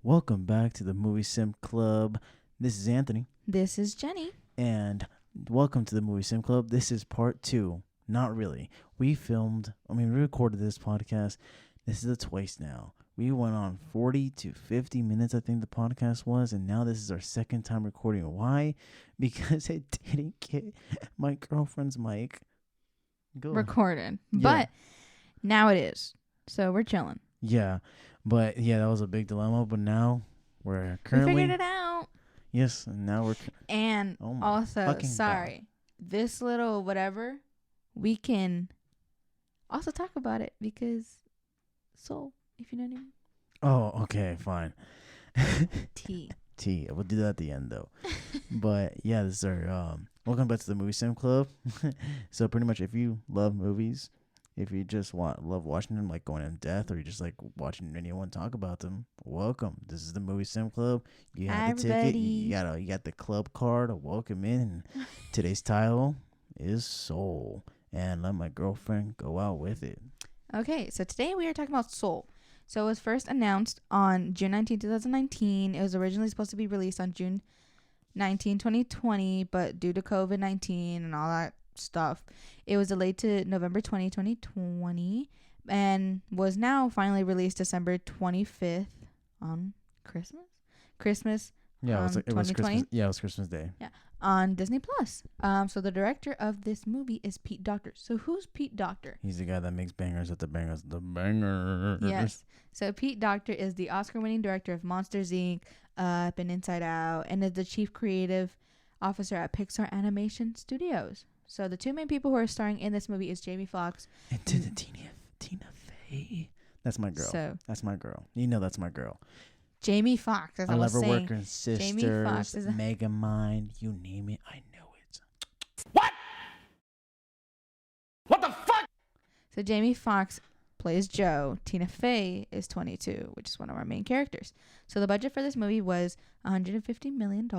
Welcome back to the Movie Simp Club. This is Anthony. This is Jenny. And welcome to the Movie Simp Club. This is part 2. Not really. We recorded this podcast. This is the twice now. We went on 40 to 50 minutes, I think the podcast was, and now this is our second time recording. Why? Because it didn't get my girlfriend's mic Recorded. Yeah. But now it is. So we're chilling. Yeah. But yeah, that was a big dilemma. But now we're We currently... figured it out. Yes, and now we're... And Oh my also, fucking sorry, this little whatever, we can also talk about it because Soul, if you know what I mean. Oh, okay, fine. T. We'll do that at the end, though. But yeah, this is our welcome back to the Movie Sim Club. So pretty much, if you love movies, if you just love watching them, like going in depth, or you just like watching anyone talk about them, welcome. This is the Movie Sim Club. You have the ticket. You got the club card. Welcome in. And today's title is Soul, and let my girlfriend go out with it. Okay, so today we are talking about Soul. So it was first announced on June 19, 2019. It was originally supposed to be released on June 19, 2020, but due to COVID-19 and all that stuff, it was delayed to November 20, 2020, and was now finally released December 25th on Christmas. Yeah, it was 2020? Christmas. Yeah, it was Christmas Day. Yeah, on Disney Plus. So the director of this movie is Pete Docter. So who's Pete Docter? He's the guy that makes bangers at the bangers. The bangers. Yes. So Pete Docter is the Oscar-winning director of Monsters, Inc., Up, and Inside Out, and is the chief creative officer at Pixar Animation Studios. So the two main people who are starring in this movie is Jamie Foxx. And to the Tina Fey. That's my girl. So that's my girl. You know that's my girl. Jamie Foxx, as I was saying. Worker, Sisters, Jamie Foxx is Megamind, you name it, I know it. What the fuck? So Jamie Foxx plays Joe. Tina Fey is 22, which is one of our main characters. So the budget for this movie was $150 million.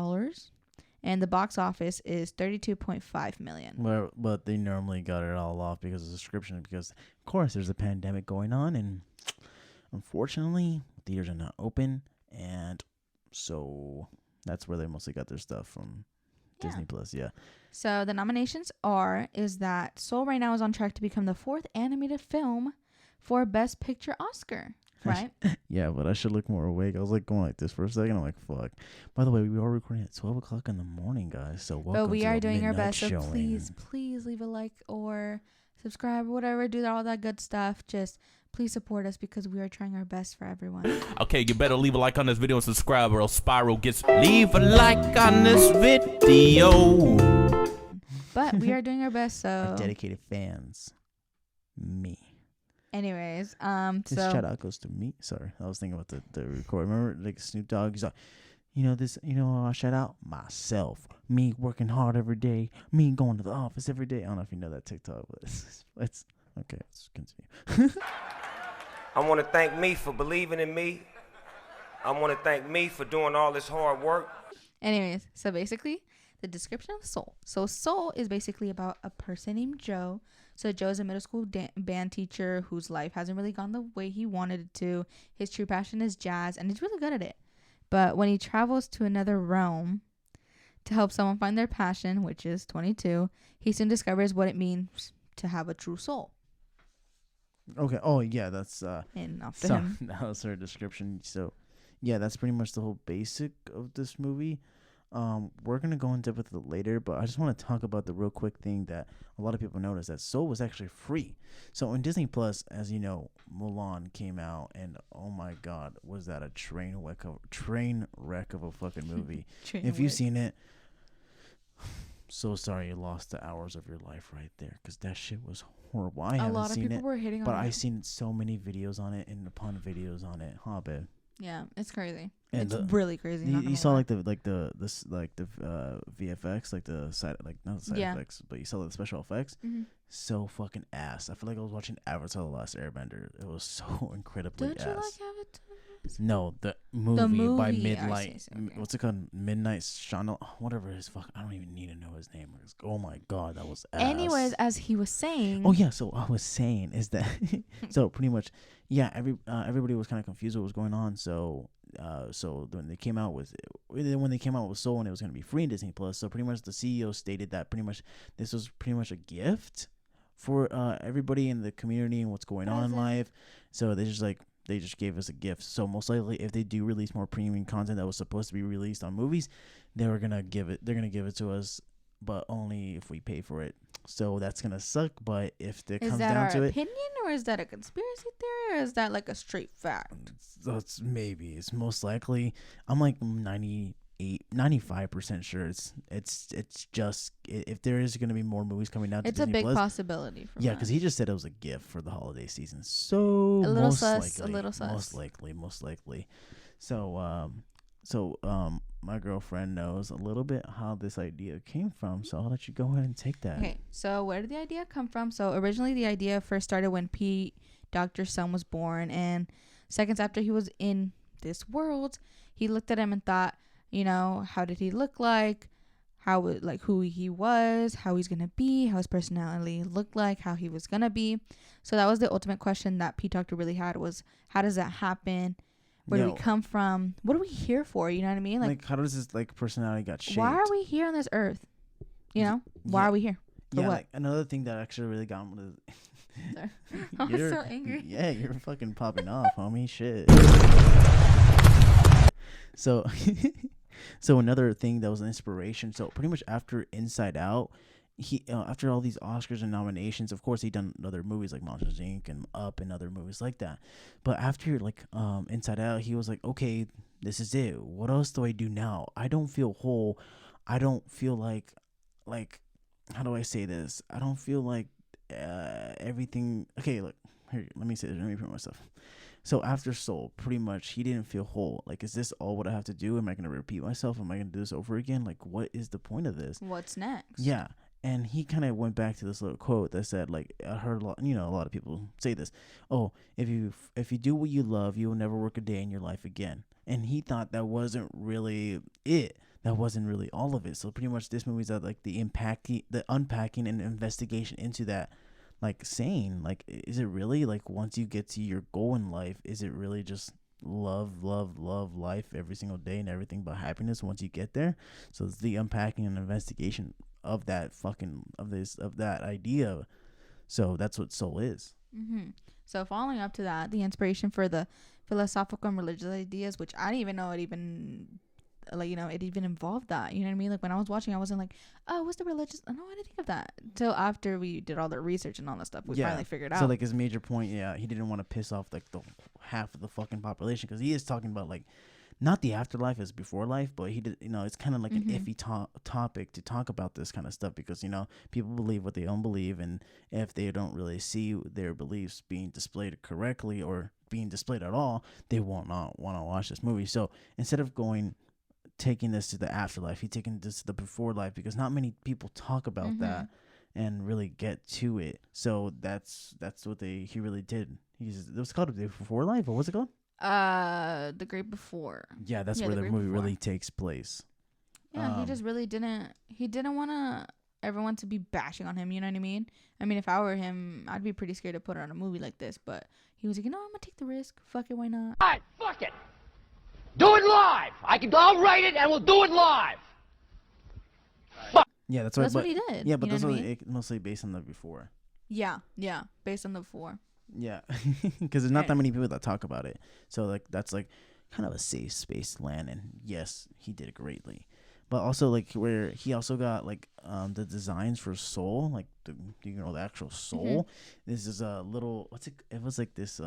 And the box office is $32.5 million. Well, but they normally got it all off because of the subscription. Because, of course, there's a pandemic going on. And unfortunately, theaters are not open. And so that's where they mostly got their stuff from. Disney Plus, yeah. So the nominations is that Soul right now is on track to become the 4th animated film for Best Picture Oscar, right? Yeah, but I should look more awake. I was like going like this for a second. I'm like, fuck. By the way, we are recording at 12 o'clock in the morning, guys. So welcome. But we are doing our best. Showing. So please leave a like or subscribe or whatever. Do all that good stuff. Just please support us because we are trying our best for everyone. Okay, you better leave a like on this video and subscribe or else Spiral gets... Leave a like on this video. But we are doing our best, so... Our dedicated fans. Me. Anyways, This shout out goes to me. Sorry, I was thinking about the record. Remember, like Snoop Dogg? He's like, shout out myself. Me working hard every day. Me going to the office every day. I don't know if you know that TikTok, but it's okay. Let's continue. I want to thank me for believing in me. I want to thank me for doing all this hard work. Anyways, so basically, the description of Soul. So Soul is basically about a person named Joe. So Joe's a middle school band teacher whose life hasn't really gone the way he wanted it to. His true passion is jazz, and he's really good at it. But when he travels to another realm to help someone find their passion, which is 22, he soon discovers what it means to have a true soul. Okay. Oh yeah, that's And off to him. that was her description. So yeah, that's pretty much the whole basic of this movie. We're gonna go in depth with it later, but I just want to talk about the real quick thing that a lot of people noticed, that Soul was actually free. So on Disney Plus, as you know, Mulan came out, and oh my God, was that a train wreck of a fucking movie? If you've seen it, so sorry you lost the hours of your life right there, because that shit was horrible. I haven't seen it. A lot of people were hitting on it, but I've seen so many videos on it and upon videos on it. Huh, babe? Yeah, it's crazy. And it's really crazy. You saw like the VFX, like the side, like not the side effects, but you saw the special effects. Mm-hmm. So fucking ass. I feel like I was watching Avatar: The Last Airbender. It was so incredibly Don't ass. you like Avatar? No, the movie by Midnight. Okay. What's it called? Midnight Channel. Whatever his fuck. I don't even need to know his name. Oh my God, that was ass. Anyways, as he was saying. Oh yeah, so I was saying is that so pretty much, yeah. Everybody was kind of confused what was going on. So So when they came out with Soul, and it was going to be free in Disney Plus, so pretty much the CEO stated that pretty much this was pretty much a gift for everybody in the community and what's going on in life. So they just gave us a gift. So most likely, if they do release more premium content that was supposed to be released on movies, they're gonna give it to us, but only if we pay for it. So that's gonna suck. But if it comes down to it, is that our opinion, or is that a conspiracy theory, or is that like a straight fact? It's most likely. I'm like 95% sure it's just, if there is gonna be more movies coming out, It's a big possibility. Yeah, because he just said it was a gift for the holiday season. So a little sus. Most likely. So my girlfriend knows a little bit how this idea came from, so I'll let you go ahead and take that. Okay, so where did the idea come from? So originally the idea first started when Pete, Doctor's son, was born, and seconds after he was in this world, he looked at him and thought, how did he look like? Who he was, how he's gonna be, how his personality looked like, how he was gonna be. So that was the ultimate question that Pete Doctor really had, was how does that happen? Where do we come from? What are we here for? You know what I mean? Like how does this personality got shaped? Why are we here on this earth? Why are we here? For what? Like another thing that actually really got me. Sorry. I'm so angry. Yeah, you're fucking popping off, homie. Shit. So, so another thing that was an inspiration. So pretty much after Inside Out, he after all these Oscars and nominations, of course he done other movies like Monsters Inc. and Up and other movies like that. But after Inside Out, he was like, okay, this is it. What else do I do now? I don't feel whole. I don't feel like how do I say this? I don't feel like everything. Okay, look here. Let me say this. Let me prove myself. So after Soul, pretty much he didn't feel whole. Like, is this all what I have to do? Am I going to repeat myself? Am I going to do this over again? Like, what is the point of this? What's next? Yeah. And he kind of went back to this little quote that said, like, I heard a lot of people say this. Oh, if you do what you love, you will never work a day in your life again. And he thought that wasn't really it. That wasn't really all of it. So pretty much this movie's like the unpacking and investigation into that, like saying, like, is it really like once you get to your goal in life, is it really just love life every single day and everything but happiness once you get there? So it's the unpacking and investigation of that that idea. So that's what Soul is. So following up to that, the inspiration for the philosophical and religious ideas, which I didn't even know it even involved that. You know what I mean? Like when I was watching, I wasn't like, oh, what's the religious? No, I didn't think of that until after we did all the research and all that stuff. We finally figured out. So like his major point, he didn't want to piss off like the half of the fucking population, because he is talking about like not the afterlife as before life, but he did, it's kind of like an iffy topic to talk about this kind of stuff, because people believe what they don't believe, and if they don't really see their beliefs being displayed correctly or being displayed at all, they won't not want to watch this movie. So instead of taking this to the afterlife, he taking this to the before life, because not many people talk about that and really get to it. So that's what he really did. It was called The Before Life, or what's it called? The Great Before. Yeah, that's where the movie really takes place. Yeah, he just really didn't want everyone to be bashing on him, you know what I mean? I mean, if I were him, I'd be pretty scared to put on a movie like this, but he was like, I'm gonna take the risk. Fuck it, why not? All right, fuck it. Do it live. I'll write it and we'll do it live. Yeah, that's what he did. Yeah, but that's mostly based on the before. Yeah, based on the before. Yeah, because there's not that many people that talk about it. So like that's like kind of a safe space to land. And yes, he did it greatly. But also like where he also got like the designs for Soul, like the actual Soul. This is a little it was like this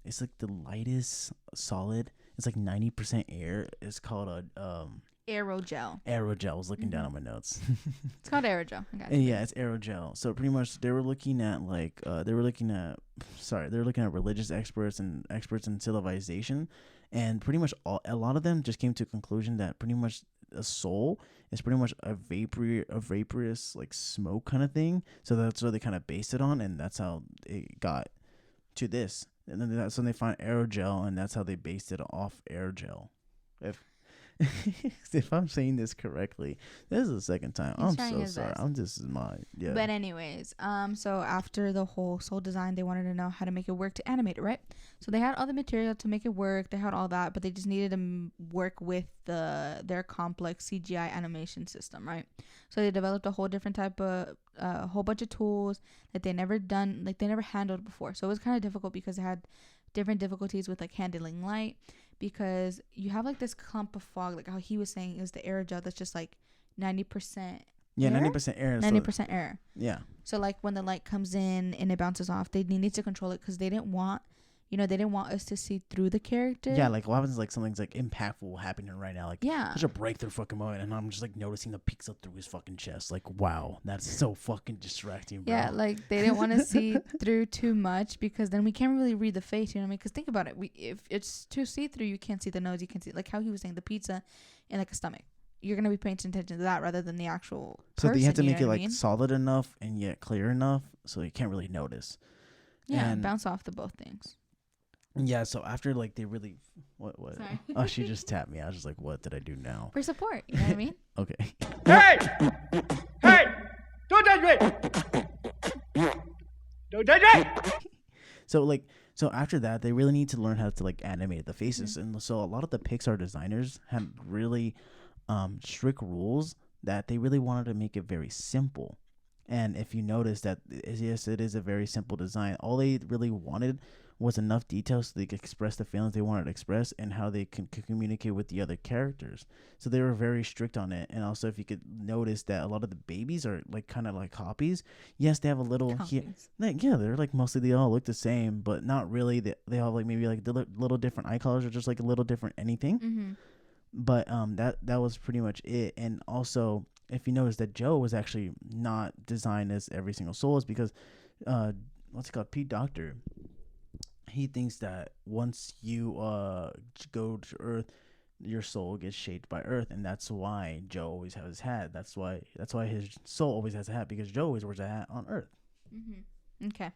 it's like the lightest solid. It's like 90% air. It's called a aerogel. Aerogel. I was looking down on my notes. It's called aerogel. Yeah, it's aerogel. So pretty much they were looking at religious experts and experts in civilization, and pretty much a lot of them just came to a conclusion that pretty much a soul is pretty much a vaporous like smoke kind of thing. So that's what they kind of based it on, and that's how it got to this. And then that's when they found aerogel, and that's how they based it off aerogel. If I'm saying this correctly, this is the second time. He's I'm trying so his sorry. best. I'm just yeah. But anyways, so after the whole Soul design, they wanted to know how to make it work to animate it, right? So they had all the material to make it work. They had all that, but they just needed to work with their complex CGI animation system, right? So they developed a whole different type of whole bunch of tools that they never handled before. So it was kind of difficult because they had different difficulties with like handling light, because you have like this clump of fog, like how he was saying is the aerogel that's just like 90%. Yeah, air? 90% air. 90% air. Yeah. So like when the light comes in and it bounces off, they needed to control it because they didn't want us to see through the character. Yeah, like what happens is like something's like impactful happening right now. Like Yeah. such a breakthrough fucking moment, and I'm just like noticing the peaks up through his fucking chest. Like, wow, that's so fucking distracting, bro. Yeah, like they didn't want to see through too much because then we can't really read the face, you know what I mean? Because think about it, if it's too see-through, you can't see the nose, you can see like how he was saying the pizza in like a stomach. You're gonna be paying attention to that rather than the actual person. So you have to make it like mean? solid enough and yet clear enough so you can't really notice. Yeah, and bounce off the both things. Yeah, so after like they really what Sorry. Oh, she just tapped me. I was just like, what did I do now? For support, you know what I mean? Okay. Hey! Hey! Don't touch me! Don't touch me! So after that, they really need to learn how to like animate the faces, and so a lot of the Pixar designers had really strict rules that they really wanted to make it very simple. And if you notice that, yes, it is a very simple design. All they really wanted was enough details so they could express the feelings they wanted to express and how they could communicate with the other characters. So they were very strict on it. And also, if you could notice that a lot of the babies are like kind of like copies. Yes, they have a little yeah, they're like mostly they all look the same, but not really. They all have like maybe like little different eye colors or just like a little different anything. Mm-hmm. But that was pretty much it. And also, if you notice that Joe was actually not designed as every single soul, is because what's it called, Pete Docter, he thinks that once you go to Earth, your soul gets shaped by Earth, and that's why Joe always has his hat. That's why his soul always has a hat, because Joe always wears a hat on Earth. Mm-hmm. Okay.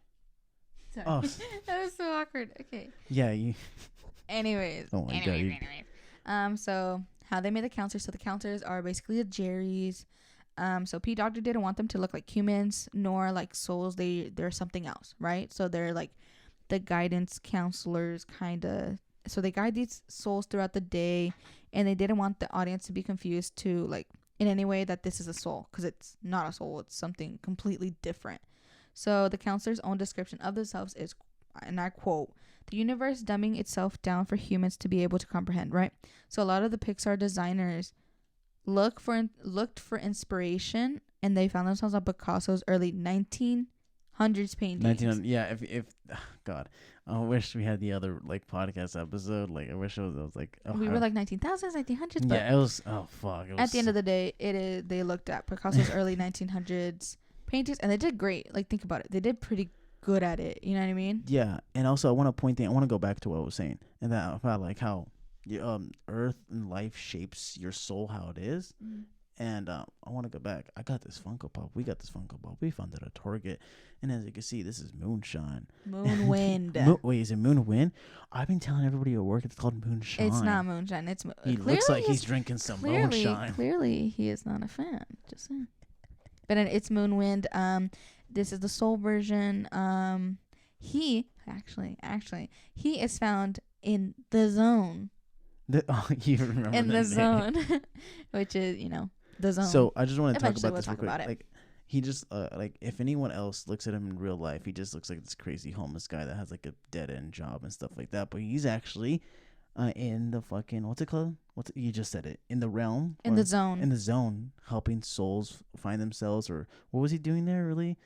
Sorry. Oh. That was so awkward. Okay. Yeah. You. Anyways. Oh my god. So how they made the counselors. So the counselors are basically the Jerrys. So Pete Docter didn't want them to look like humans nor like souls. They're something else, right? So they're like the guidance counselors, kind of. So they guide these souls throughout the day, and they didn't want the audience to be confused to like in any way that this is a soul, because it's not a soul. It's something completely different. So the counselor's own description of themselves is, and I quote, "The universe dumbing itself down for humans to be able to comprehend," right? So a lot of the Pixar designers looked for inspiration, and they found themselves on Picasso's early 1900s paintings. Yeah. If God, I wish we had the other like podcast episode. Like I wish it was like We were like 1900s, 1900s. But yeah, it was. Oh fuck. It was at the end of the day, they looked at Picasso's early 1900s paintings, and they did great. Like think about it, they did pretty good at it. You know what I mean? Yeah, and also I want to go back to what I was saying, and that about like how Earth and life shapes your soul, how it is. Mm-hmm. And I want to go back. I got this Funko Pop. We got this Funko Pop. We found it at Target, and as you can see, this is Moonshine. Moon Wind. Wait, is it Moon Wind? I've been telling everybody at work it's called Moonshine. It's not Moonshine. It's He looks like he's drinking some Moonshine. Clearly, he is not a fan. Just saying. But it's Moon Wind. This is the soul version. He he is found in the zone. You remember in the name. zone, which is the zone. So I just want to talk Eventually about this real we'll talk quick. about it. Like he just like if anyone else looks at him in real life, he just looks like this crazy homeless guy that has like a dead end job and stuff like that. But he's actually in the fucking what's it called? You just said it, in the realm, in the zone. In the zone, helping souls find themselves, or what was he doing there really?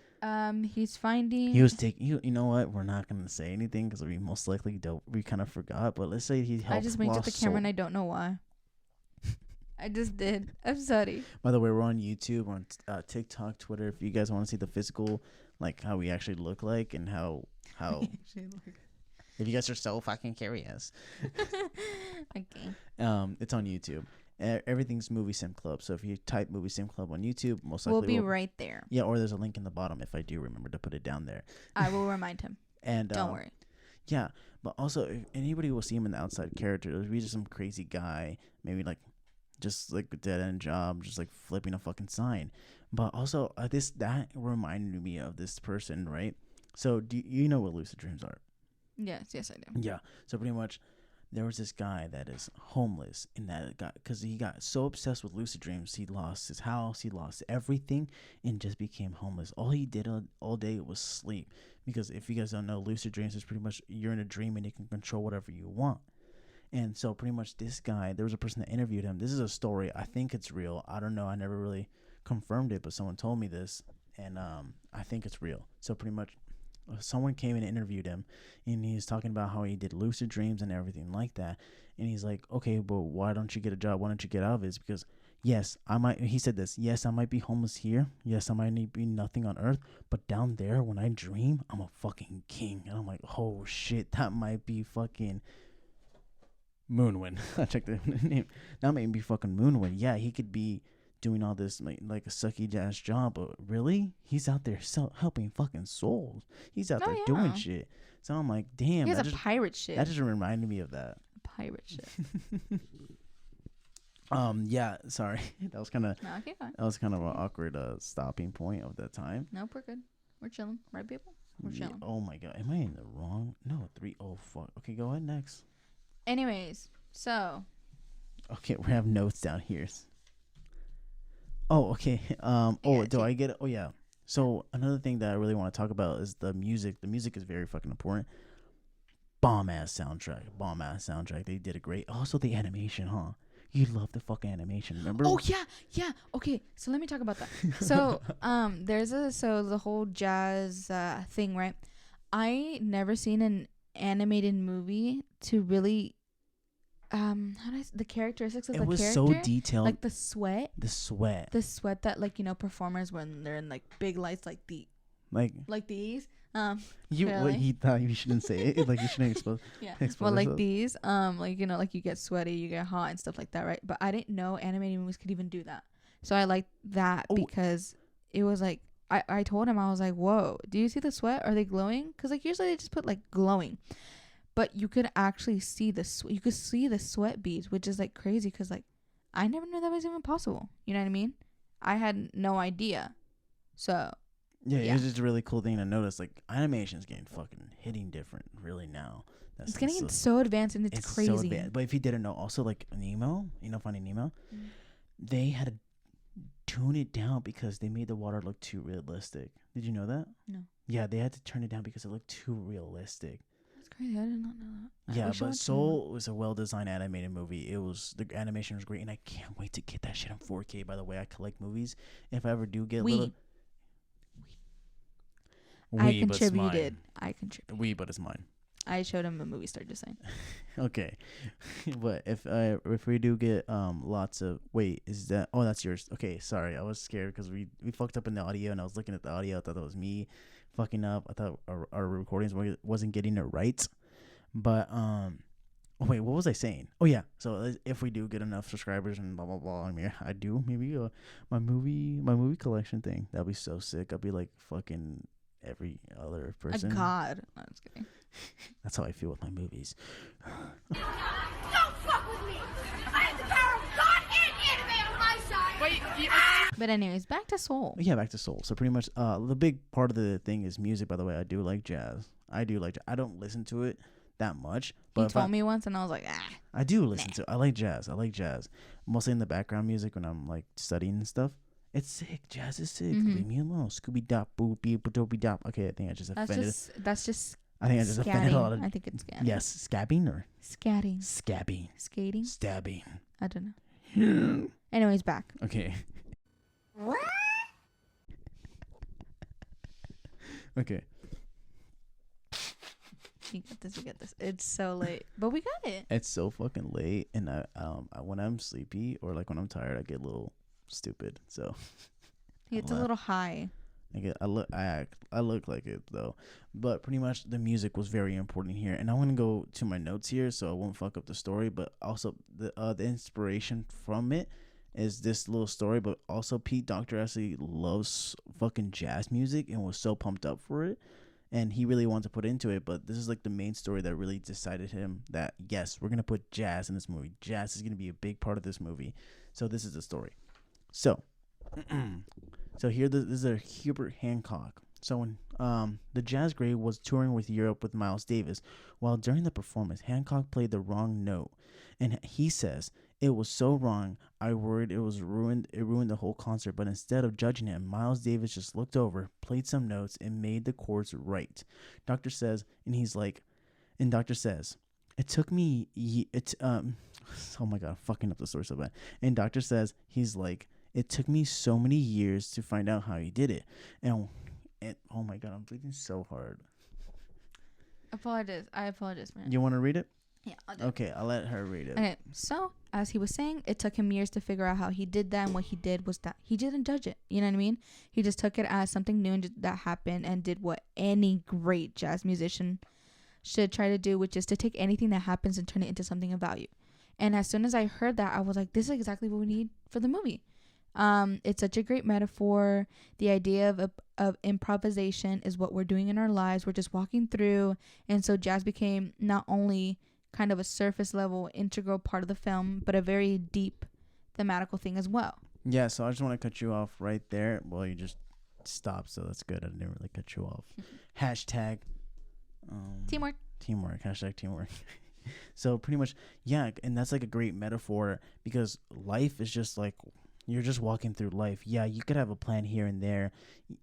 He's finding. He was taking. You know what? We're not gonna say anything because we most likely don't. We kind of forgot. But let's say he helped. I just winked at the camera and I don't know why. I just did. I'm sorry. By the way, we're on YouTube, on TikTok, Twitter. If you guys want to see the physical, like how we actually look like, and how if you guys are so fucking curious, Okay. it's on YouTube. Everything's Movie Simp Club. So if you type Movie Simp Club on YouTube, most likely we'll be right there. Yeah, or there's a link in the bottom if I do remember to put it down there. I will remind him. And don't worry. Yeah, but also if anybody will see him in the outside character, it'll be just some crazy guy, maybe like just like a dead end job, just like flipping a fucking sign. But also, that reminded me of this person, right? So do you know what lucid dreams are? Yes, I do. Yeah. So pretty much, there was this guy that is homeless, and that got because he got so obsessed with lucid dreams, he lost his house, he lost everything, and just became homeless. All he did all day was sleep. Because if you guys don't know, lucid dreams is pretty much you're in a dream and you can control whatever you want. And so pretty much this guy, there was a person that interviewed him. This is a story. I think it's real. I don't know. I never really confirmed it, but someone told me this, and I think it's real. So pretty much someone came and interviewed him, and he's talking about how he did lucid dreams and everything like that. And he's like, okay, but why don't you get a job? Why don't you get out of this? Because yes, he said this, yes, I might be homeless here. Yes, I might be nothing on earth, but down there when I dream, I'm a fucking king. And I'm like, oh shit, that might be fucking Moonwind. I checked the name. That might be fucking Moonwind. Yeah, he could be doing all this like a sucky ass job, but really, he's out there helping fucking souls. He's out there doing shit. So I'm like, damn, he has a pirate ship. That just reminded me of that. Pirate ship. Yeah, sorry. That was kind of okay, fine. That was kind of an awkward stopping point of that time. Nope, we're good. We're chilling, right, people? We're chilling. Oh my god, am I in the wrong? No, 3. Oh fuck. Okay, go ahead next. Anyways, so. Okay, we have notes down here. Oh, okay. Do I get it? Oh yeah. So another thing that I really want to talk about is the music. The music is very fucking important. Bomb ass soundtrack. They did a great. Also the animation, huh? You love the fucking animation, remember? Oh yeah. Okay, so let me talk about that. So there's the whole jazz thing, right? I never seen an animated movie to really the characteristics of the character. It was so detailed, like the sweat that like performers when they're in like big lights like these. He thought you shouldn't say it. Like you shouldn't expose. Yeah. Well, like these. Like like you get sweaty, you get hot and stuff like that, right? But I didn't know animated movies could even do that. So I liked that because it was like I told him, I was like, whoa, do you see the sweat? Are they glowing? Because like usually they just put like glowing, but you could actually see you could see the sweat beads, which is like crazy because like I never knew that was even possible. You know what I mean? I had no idea. So. Yeah, it's just a really cool thing to notice. Like animation's getting fucking hitting different really now. It's getting so advanced and it's crazy. So advanced. But if you didn't know, also like Nemo, Finding Nemo, they had to tune it down because they made the water look too realistic. Did you know that? No. Yeah, they had to turn it down because it looked too realistic. That's crazy. I did not know that. Yeah, but Soul was a well-designed animated movie. The animation was great, and I can't wait to get that shit on 4K. By the way, I collect movies. If I ever do get I contributed. But it's mine. I showed him a movie star just saying. Okay, but if we do get lots of is that that's yours? Okay, sorry, I was scared because we fucked up in the audio and I was looking at the audio. I thought that was me fucking up. I thought our recordings wasn't getting it right. But what was I saying? Oh yeah, so if we do get enough subscribers and blah blah blah, I do maybe my movie collection thing. That'd be so sick. I'd be like fucking every other person. A god. No, I'm just kidding. That's how I feel with my movies. Don't fuck with me! I have the power of God and anime on my side! But anyways, back to Soul. Yeah, back to Soul. So pretty much the big part of the thing is music, by the way. I do like jazz. I don't listen to it that much. But you told me once and I was like, I do listen to it. I like jazz. Mostly in the background music when I'm like studying and stuff. It's sick. Jazz is sick. Leave me alone. Scooby Dop, boo, beep, dopey dop. Okay, I think I just offended. That's just. I think I just offended a lot of. I think it's scatting. Yes, scabbing or. Scatting. Scabbing. Skating. Stabbing. I don't know. Anyways, back. Okay. What? Okay. You get this. It's so late, but we got it. It's so fucking late, and I when I'm sleepy or like when I'm tired, I get a little stupid. So it's a little high. I look like it though, but pretty much the music was very important here, and I want to go to my notes here so I won't fuck up the story. But also the inspiration from it is this little story. But also Pete Docter actually loves fucking jazz music and was so pumped up for it. and he really wanted to put into it. But this is like the main story that really decided him that yes, we're gonna put jazz in this movie. Jazz is gonna be a big part of this movie. So this is the story. So, so here this is a Hubert Hancock. So when the Jazz Great was touring with Europe with Miles Davis, while during the performance, Hancock played the wrong note, and he says it was so wrong. I worried it ruined the whole concert. But instead of judging him, Miles Davis just looked over, played some notes, and made the chords right. Doctor says, it took me oh my god, I'm fucking up the story so bad. And Doctor says he's like, it took me so many years to find out how he did it, and oh my god, I'm breathing so hard. I apologize, man. You want to read it? Yeah, I'll do Okay, I'll let her read it. Okay, so as he was saying, it took him years to figure out how he did that, and what he did was that he didn't judge it. You know what I mean? He just took it as something new and that happened, and did what any great jazz musician should try to do, which is to take anything that happens and turn it into something of value. And as soon as I heard that, I was like, this is exactly what we need for the movie. It's such a great metaphor. The idea of improvisation is what we're doing in our lives. We're just walking through, and so jazz became not only kind of a surface level integral part of the film, but a very deep thematical thing as well. Yeah, so I just want to cut you off right there. Well, you just stopped, so that's good. I didn't really cut you off. Hashtag Teamwork. Hashtag teamwork. So pretty much, yeah, and that's like a great metaphor, because life is just like, you're just walking through life. Yeah, you could have a plan here and there,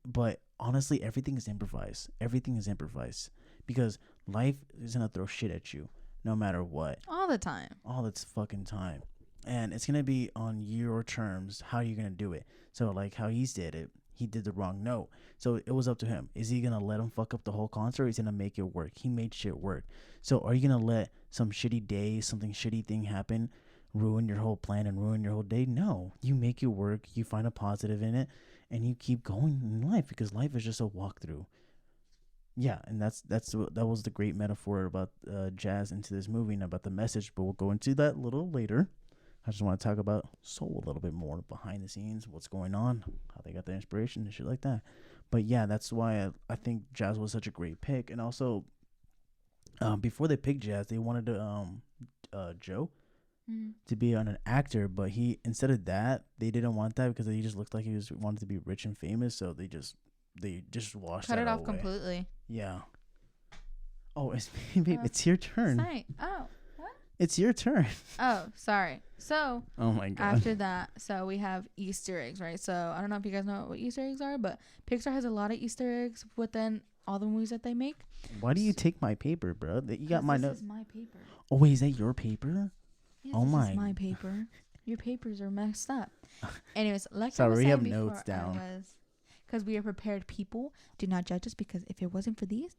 but honestly, everything is improvised. Everything is improvised, because life is gonna throw shit at you no matter what. All the time. All the fucking time. And it's gonna be on your terms how you're gonna do it. So like how he's did it, he did the wrong note. So it was up to him. Is he gonna let him fuck up the whole concert, or is he gonna make it work? He made shit work. So are you gonna let some shitty day, something shitty thing happen, ruin your whole plan and ruin your whole day? No. You make it work, you find a positive in it, and you keep going in life, because life is just a walkthrough. Yeah, and that was the great metaphor about jazz into this movie and about the message, but we'll go into that a little later. I just want to talk about Soul a little bit more, behind the scenes, what's going on, how they got the inspiration and shit like that. But yeah, that's why I think jazz was such a great pick. And also, before they picked jazz, they wanted Joe to be an actor, but he, instead of that, they didn't want that because he just looked like he wanted to be rich and famous, so they just washed Cut that it off away. completely. Yeah. Oh, babe, it's your turn. Sorry. Oh, what? It's your turn. Oh, sorry. So, Oh my god. after that, so we have Easter eggs, right? So, I don't know if you guys know what Easter eggs are, but Pixar has a lot of Easter eggs within all the movies that they make. Why do you take my paper, bro? You got my note. This is my paper. Oh wait, is that your paper? Yes, Oh this my. is my paper. Your papers are messed up. Anyways, like I Sorry, was we saying have before, notes down. Because we are prepared people. Do not judge us, because if it wasn't for these,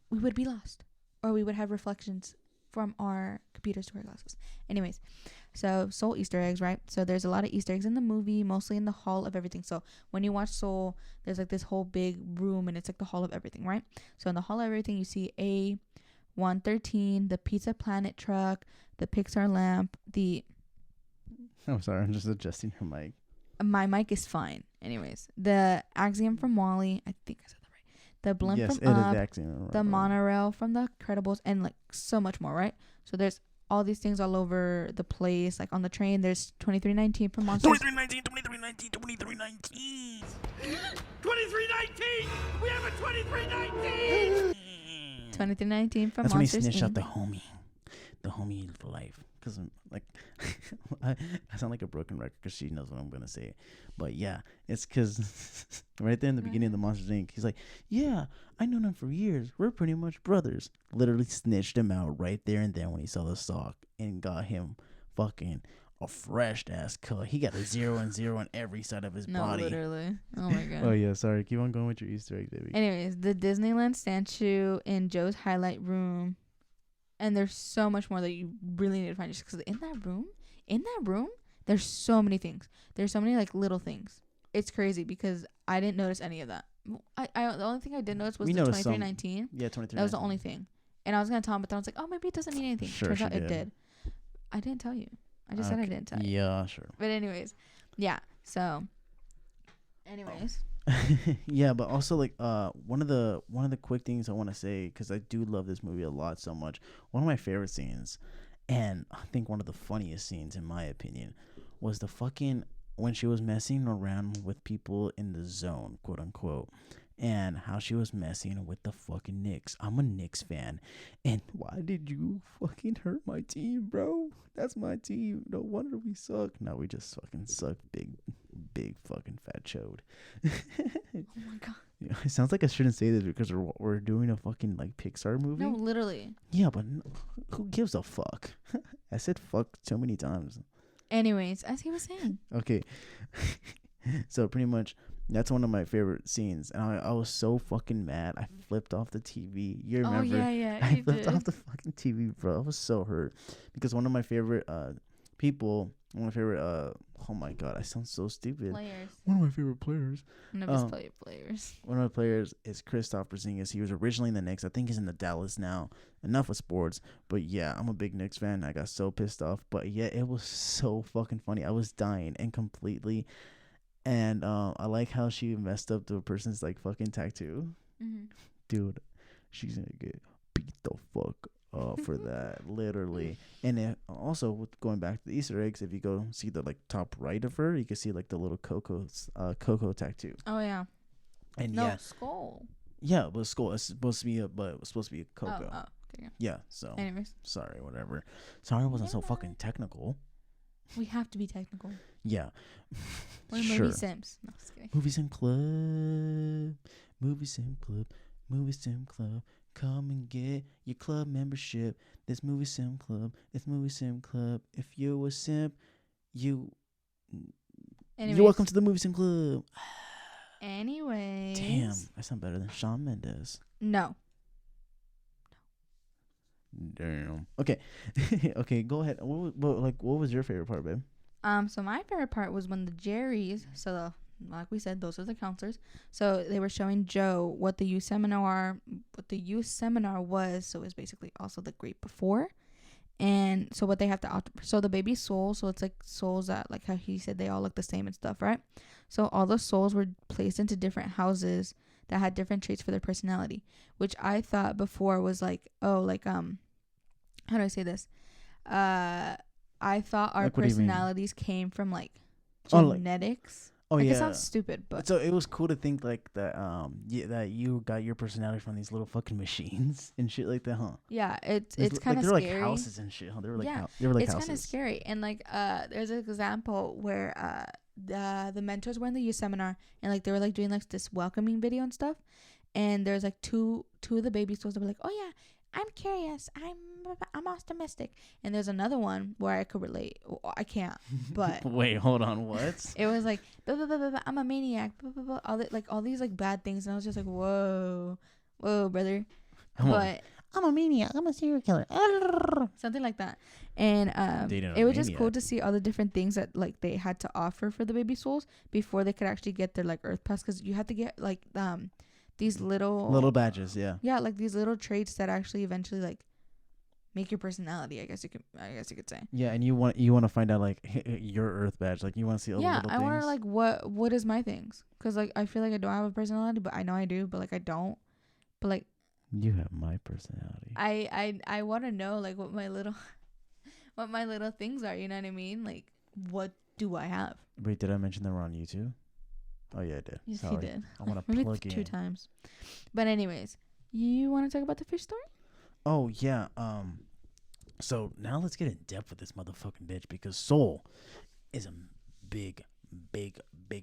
we would be lost, or we would have reflections from our computers to our glasses. Anyways, so Soul Easter eggs, right? So there's a lot of Easter eggs in the movie, mostly in the hall of everything. So when you watch Soul, there's like this whole big room, and it's like the hall of everything, right? So in the hall of everything, you see A113, the Pizza Planet truck, the Pixar lamp, I'm sorry, I'm just adjusting her mic. my mic is fine. Anyways, the Axiom from Wall-E, I think I said that right. The blimp Yes, from it is Up, the Axiom. the monorail from The Incredibles, and like so much more, right? So there's all these things all over the place. Like on the train, there's 2319 from Monsters. 2319. 2319! We have a 2319! 2319 from That's when he Monsters. snitched out Inc. the homie life. Because like, I sound like a broken record because she knows what I'm gonna say. But yeah, it's because right there in the beginning of the Monsters Inc., he's like, "Yeah, I known him for years. We're pretty much brothers." Literally snitched him out right there and then when he saw the sock and got him fucking a fresh ass cut. He got a 0 and 0 on every side of his No, body. literally. Oh my god. Oh yeah, sorry. Keep on going with your Easter egg, baby. Anyways, the Disneyland statue in Joe's highlight room, and there's so much more that you really need to find, just because in that room, there's so many things. There's so many like little things. It's crazy because I didn't notice any of that. The only thing I did notice was We the noticed some. 2319. Yeah, 23. That was the only thing. And I was gonna tell him, but then I was like, oh, maybe it doesn't mean anything. Sure, Turns she out it did. did. I didn't tell you. I just said I didn't tell you. Yeah, sure. But anyways, yeah. So, anyways, Yeah, but also like one of the quick things I want to say, because I do love this movie a lot so much. One of my favorite scenes, and I think one of the funniest scenes in my opinion, was the fucking when she was messing around with people in the zone, quote unquote, and how she was messing with the fucking Knicks. I'm a Knicks fan, and why did you fucking hurt my team, bro? That's my team. No wonder we suck. No, we just fucking suck. Big fucking fat chode. Oh my god. Yeah, it sounds like I shouldn't say this because we're doing a fucking like Pixar movie. No, literally. Yeah, but who gives a fuck? I said fuck so many times. Anyways, as he was saying. Okay. So pretty much that's one of my favorite scenes, and I was so fucking mad. I flipped off the TV. You remember? Oh yeah, I you flipped did. off the fucking TV, bro. I was so hurt because one of my favorite people, one of my favorite oh my god, I sound so stupid. Players. One of my favorite players. One of his players. One of my players is Kristaps Porzingis. He was originally in the Knicks. I think he's in the Dallas now. Enough of sports. But yeah, I'm a big Knicks fan. I got so pissed off. But yeah, it was so fucking funny. I was dying and completely. And I like how she messed up the person's like fucking tattoo. Mm-hmm. Dude, she's gonna get beat the fuck up for that, literally. And it, also with going back to the Easter eggs, if you go see the like top right of her, you can see like the little Coco tattoo. Oh yeah. And No, yeah, skull. yeah, but skull. It's supposed to be a Coco. Oh, okay. Yeah. So Anyways, sorry, whatever. Sorry, I wasn't so fucking technical. we have to be technical. Yeah. We're Sure. movie simps. No, just kidding. Movie Sim Club. Movie Sim Club. Movie Sim Club. Come and get your club membership. This Movie Sim Club. This Movie Sim Club. If you're a simp, you're welcome to the Movie Sim Club. Anyways. Damn, I sound better than Shawn Mendes. No. Damn. Okay. Okay, go ahead. What was your favorite part, babe? So my favorite part was when the Jerrys, like we said, those are the counselors. So they were showing Joe what the youth seminar was. So it was basically also the grade before. And so what they have to offer. So the baby soul, so it's like souls that, like how he said, they all look the same and stuff, right? So all the souls were placed into different houses that had different traits for their personality, which I thought before was like, how do I say this? I thought our Like, what do you mean? personalities came from like Oh, like- genetics. Oh, Like, yeah. it sounds stupid, but So it was cool to think like that that you got your personality from these little fucking machines and shit like that, huh? yeah, it's Like, kind of they're scary. like houses and shit, huh? They were like Yeah, they were like it's houses. kind of scary. And like there's an example where the mentors were in the youth seminar, and like they were like doing like this welcoming video and stuff, and there's like two of the baby souls that were like, oh yeah, I'm curious, I'm optimistic. And there's another one where I could relate. I can't, but Wait, hold on, what? it was like blah, blah, blah, blah, blah, I'm a maniac, blah, blah, blah, all these like bad things, and I was just like, whoa, brother. Come on. But I'm a maniac. I'm a serial killer. something like that. And Dating a it was just cool maniac. to see all the different things that like they had to offer for the baby souls before they could actually get their like earth pass, because you had to get like these little badges, yeah. like these little traits that actually eventually like make your personality, I guess you could say. Yeah, and you want to find out like your Earth badge, like you want to see all the Yeah, little I things. want to like what is my things, because like I feel like I don't have a personality, but I know I do, but like I don't. But like You have my personality. I want to know like what my little things are, you know what I mean? Like, what do I have? Wait, did I mention that we're on YouTube? Oh yeah, I did. Yes, Sorry. you did. I want to Maybe plug 2 in. times. But anyways, you want to talk about the fish story? Oh yeah. So now let's get in depth with this motherfucking bitch, because Soul is a big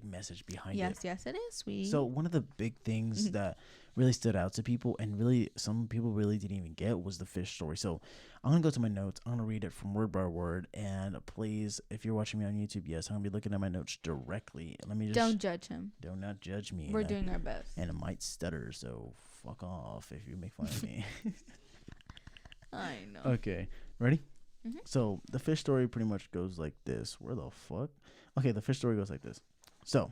message behind it. Yes, it is, sweet. So one of the big things that really stood out to people, and really some people really didn't even get, was the fish story. So I'm gonna go to my notes. I'm gonna read it from word by word. And please, if you're watching me on YouTube, yes, I'm gonna be looking at my notes directly. Let me just don't judge him. do not judge me. We're doing our best. and it might stutter, so fuck off if you make fun of me. I know. Okay, ready? Mhm. So the fish story pretty much goes like this. Where the fuck? Okay, the fish story goes like this. So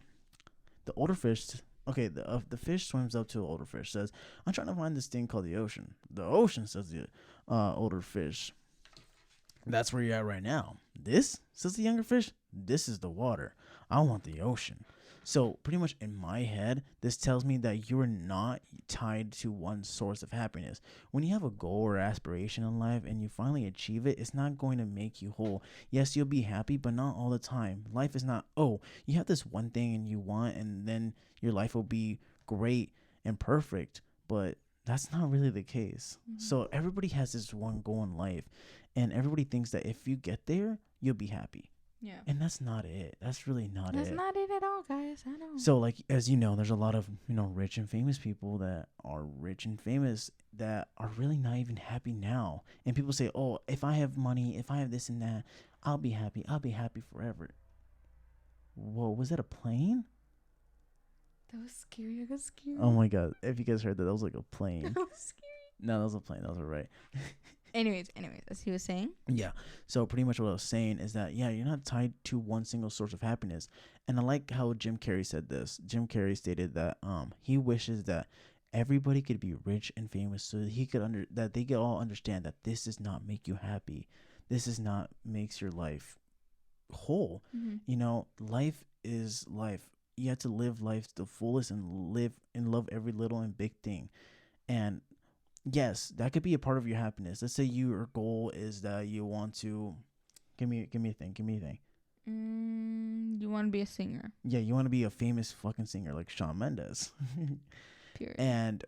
the older fish. Okay, the fish swims up to the older fish. Says, "I'm trying to find this thing called the ocean." The ocean, says the older fish. "That's where you're at right now." "This," says the younger fish. "This is the water. I want the ocean." So pretty much in my head, this tells me that you're not tied to one source of happiness. When you have a goal or aspiration in life and you finally achieve it, it's not going to make you whole. Yes, you'll be happy, but not all the time. Life is not, oh, you have this one thing and you want, and then your life will be great and perfect. But that's not really the case. So everybody has this one goal in life, and everybody thinks that if you get there, you'll be happy. Yeah. And that's not it. That's really not That's it. not it at all, guys. I know. So, like, as you know, there's a lot of, rich and famous people that are rich and famous that are really not even happy now. And people say, oh, if I have money, if I have this and that, I'll be happy. I'll be happy forever. Whoa, was that a plane? That was scary. I got scared. Oh my God. If you guys heard that was like a plane. That was scary. No, that was a plane. That was right. Anyways, as he was saying. Yeah. So pretty much what I was saying is that, yeah, you're not tied to one single source of happiness. And I like how Jim Carrey said this. Jim Carrey stated that he wishes that everybody could be rich and famous so that he could that they could all understand that this does not make you happy. This is not makes your life whole. Life is life. You have to live life to the fullest and live and love every little and big thing. And yes, that could be a part of your happiness. Let's say your goal is that you want to give me a thing. You want to be a singer. Yeah, you want to be a famous fucking singer like Shawn Mendes. Period. And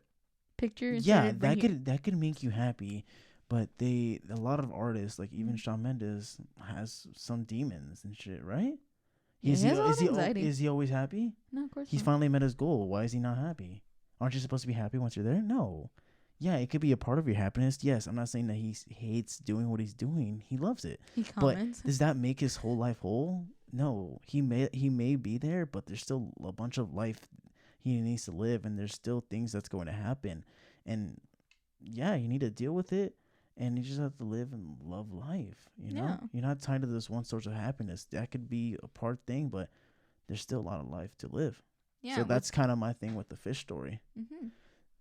picture. Yeah, that could make you happy, but a lot of artists, like even Shawn Mendes, has some demons and shit, right? Yeah, he has a lot of anxiety. Is he always happy? No, of course He's not. finally met his goal. Why is he not happy? Aren't you supposed to be happy once you're there? No. Yeah, it could be a part of your happiness. Yes, I'm not saying that he hates doing what he's doing. He loves it. He comments. But does that make his whole life whole? No. He may be there, but there's still a bunch of life he needs to live, and there's still things that's going to happen. And yeah, you need to deal with it, and you just have to live and love life. Yeah. You're not tied to this one source of happiness. That could be a part thing, but there's still a lot of life to live. Yeah. So that's kind of my thing with the fish story. Mm-hmm.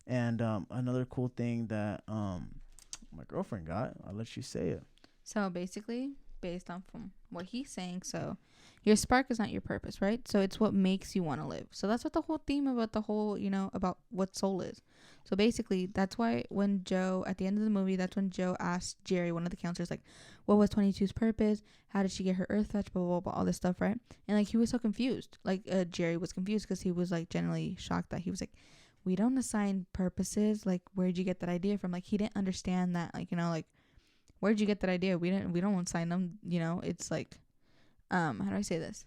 And another cool thing that my girlfriend got, I'll let you say it. So basically, based on from what he's saying, so your spark is not your purpose, right? So it's what makes you want to live. So that's what the whole theme about the whole, about what soul is. So basically, that's why when Joe, at the end of the movie, that's when Joe asked Jerry, one of the counselors, like, what was 22's purpose? How did she get her earth fetch? Blah, blah, blah, all this stuff, right? And, like, he was so confused. Like, Jerry was confused because he was, like, genuinely shocked that he was like, we don't assign purposes. Like, where'd you get that idea from? Like, he didn't understand that, like, like, where'd you get that idea? We don't assign them, it's like, how do I say this?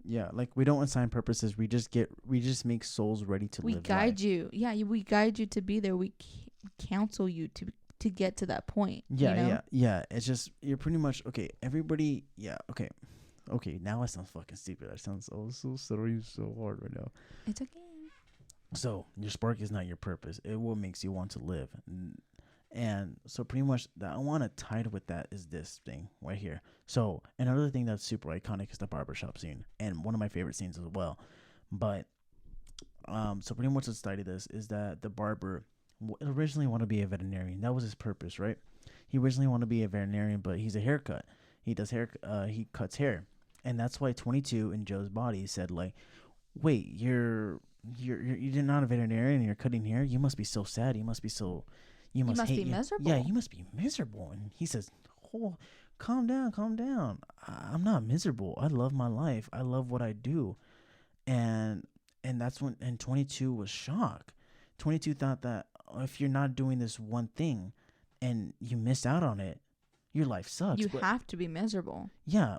Yeah, like we don't assign purposes. We just make souls ready to live. We guide you. Yeah, we guide you to be there. We counsel you to get to that point. Yeah, yeah. It's just you're pretty much okay. Everybody, yeah, okay. Now I sound fucking stupid. I sound so sorry, so hard right now. It's okay. So your spark is not your purpose. It what makes you want to live. And so pretty much that I want to tie it with that is this thing right here. So another thing that's super iconic is the barbershop scene, and one of my favorite scenes as well. But so pretty much what's tied to this is that the barber originally wanted to be a veterinarian. That was his purpose, right? He originally wanted to be a veterinarian, but he's a haircut. He cuts hair, and that's why 22 in Joe's body said like, wait, you're not a veterinarian and you're cutting hair. You must be so sad. You must be miserable. Yeah, you must be miserable. And he says, oh, calm down. I'm not miserable. I love my life. I love what I do. And that's when, and 22 was shocked. 22 thought that if you're not doing this one thing and you miss out on it, your life sucks. You have to be miserable. Yeah,